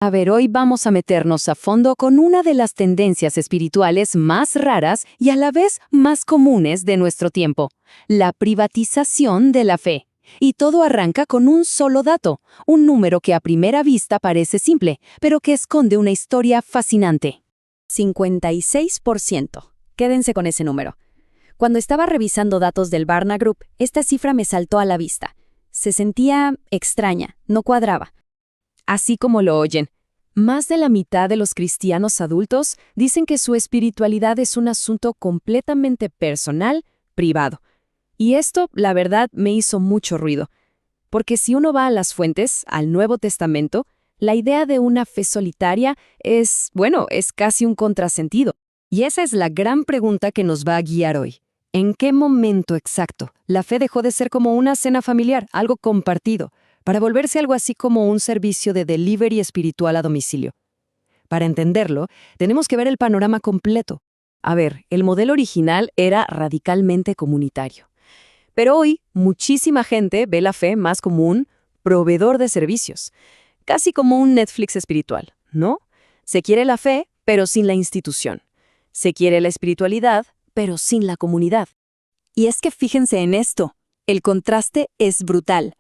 A ver, hoy vamos a meternos a fondo con una de las tendencias espirituales más raras y a la vez más comunes de nuestro tiempo, la privatización de la fe. Y todo arranca con un solo dato, un número que a primera vista parece simple, pero que esconde una historia fascinante. 56%. Quédense con ese número. Cuando estaba revisando datos del Barna Group, esta cifra me saltó a la vista. Se sentía extraña, no cuadraba. Así como lo oyen, más de la mitad de los cristianos adultos dicen que su espiritualidad es un asunto completamente personal, privado. Y esto, la verdad, me hizo mucho ruido. Porque si uno va a las fuentes, al Nuevo Testamento, la idea de una fe solitaria es casi un contrasentido. Y esa es la gran pregunta que nos va a guiar hoy. ¿En qué momento exacto la fe dejó de ser como una cena familiar, algo compartido, para volverse algo así como un servicio de delivery espiritual a domicilio? Para entenderlo, tenemos que ver el panorama completo. A ver, el modelo original era radicalmente comunitario. Pero hoy, muchísima gente ve la fe más como un proveedor de servicios, casi como un Netflix espiritual, ¿no? Se quiere la fe, pero sin la institución. Se quiere la espiritualidad, pero sin la comunidad. Y es que fíjense en esto, el contraste es brutal.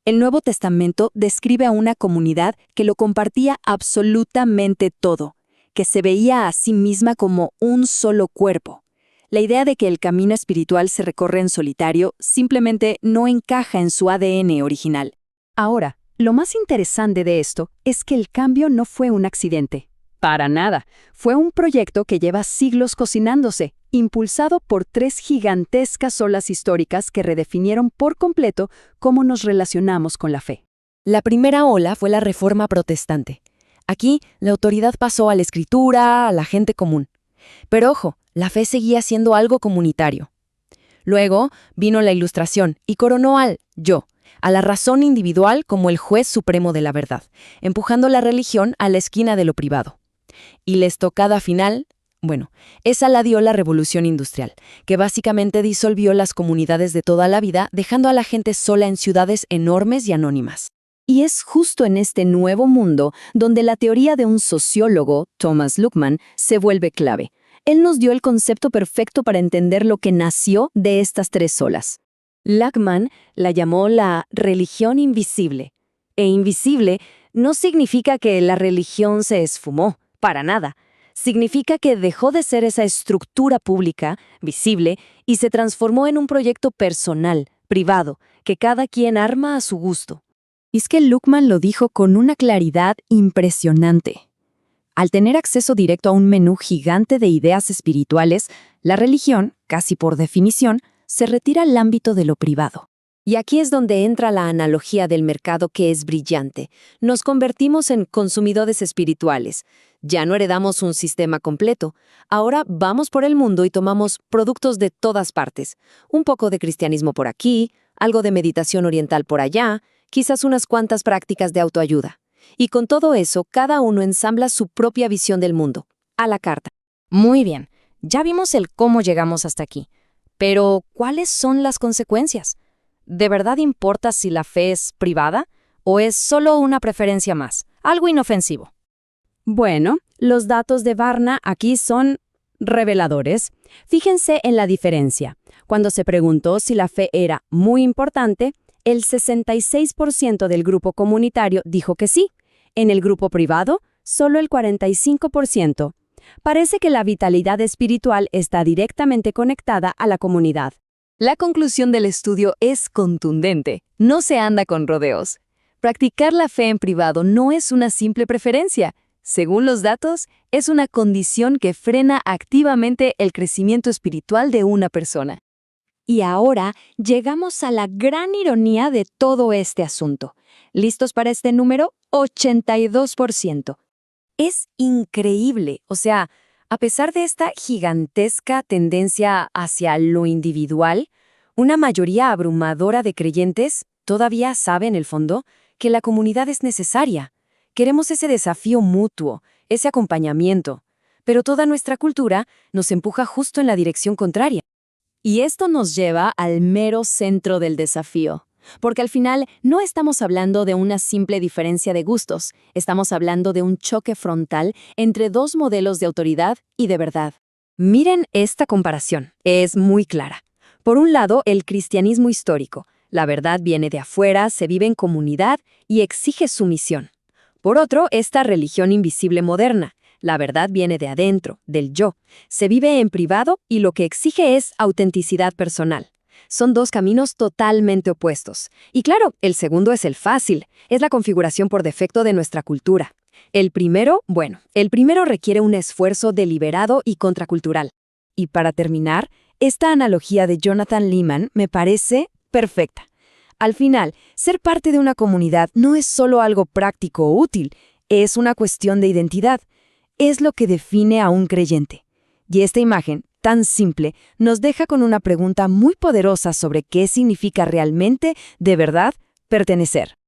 El Nuevo Testamento describe a una comunidad que lo compartía absolutamente todo, que se veía a sí misma como un solo cuerpo. La idea de que el camino espiritual se recorre en solitario simplemente no encaja en su ADN original. Ahora, lo más interesante de esto es que el cambio no fue un accidente. Para nada. Fue un proyecto que lleva siglos cocinándose, impulsado por 3 gigantescas olas históricas que redefinieron por completo cómo nos relacionamos con la fe. La primera ola fue la Reforma Protestante. Aquí, la autoridad pasó a la escritura, a la gente común. Pero ojo, la fe seguía siendo algo comunitario. Luego vino la Ilustración y coronó al yo, a la razón individual como el juez supremo de la verdad, empujando la religión a la esquina de lo privado. Y la estocada final, esa la dio la Revolución Industrial, que básicamente disolvió las comunidades de toda la vida, dejando a la gente sola en ciudades enormes y anónimas. Y es justo en este nuevo mundo donde la teoría de un sociólogo, Thomas Luckmann, se vuelve clave. Él nos dio el concepto perfecto para entender lo que nació de estas 3 olas. Luckmann la llamó la religión invisible. E invisible no significa que la religión se esfumó, para nada. Significa que dejó de ser esa estructura pública, visible, y se transformó en un proyecto personal, privado, que cada quien arma a su gusto. Y es que Luckmann lo dijo con una claridad impresionante. Al tener acceso directo a un menú gigante de ideas espirituales, la religión, casi por definición, se retira al ámbito de lo privado. Y aquí es donde entra la analogía del mercado que es brillante. Nos convertimos en consumidores espirituales. Ya no heredamos un sistema completo. Ahora vamos por el mundo y tomamos productos de todas partes. Un poco de cristianismo por aquí, algo de meditación oriental por allá, quizás unas cuantas prácticas de autoayuda. Y con todo eso, cada uno ensambla su propia visión del mundo, a la carta. Muy bien, ya vimos el cómo llegamos hasta aquí. Pero, ¿cuáles son las consecuencias? ¿De verdad importa si la fe es privada o es solo una preferencia más, algo inofensivo? Bueno, los datos de Barna aquí son reveladores. Fíjense en la diferencia. Cuando se preguntó si la fe era muy importante, el 66% del grupo comunitario dijo que sí. En el grupo privado, solo el 45%. Parece que la vitalidad espiritual está directamente conectada a la comunidad. La conclusión del estudio es contundente. No se anda con rodeos. Practicar la fe en privado no es una simple preferencia. Según los datos, es una condición que frena activamente el crecimiento espiritual de una persona. Y ahora llegamos a la gran ironía de todo este asunto. ¿Listos para este número? 82%. Es increíble. O sea, a pesar de esta gigantesca tendencia hacia lo individual, una mayoría abrumadora de creyentes todavía sabe en el fondo que la comunidad es necesaria. Queremos ese desafío mutuo, ese acompañamiento, pero toda nuestra cultura nos empuja justo en la dirección contraria. Y esto nos lleva al mero centro del desafío. porque al final no estamos hablando de una simple diferencia de gustos, estamos hablando de un choque frontal entre dos modelos de autoridad y de verdad. Miren esta comparación, es muy clara. Por un lado, el cristianismo histórico. La verdad viene de afuera, se vive en comunidad y exige sumisión. Por otro, esta religión invisible moderna. La verdad viene de adentro, del yo. Se vive en privado y lo que exige es autenticidad personal. Son dos caminos totalmente opuestos. Y claro, el segundo es el fácil, es la configuración por defecto de nuestra cultura. El primero requiere un esfuerzo deliberado y contracultural. Y para terminar, esta analogía de Jonathan Leeman me parece perfecta. Al final, ser parte de una comunidad no es solo algo práctico o útil, es una cuestión de identidad. Es lo que define a un creyente. Y esta imagen, tan simple, nos deja con una pregunta muy poderosa sobre qué significa realmente, de verdad, pertenecer.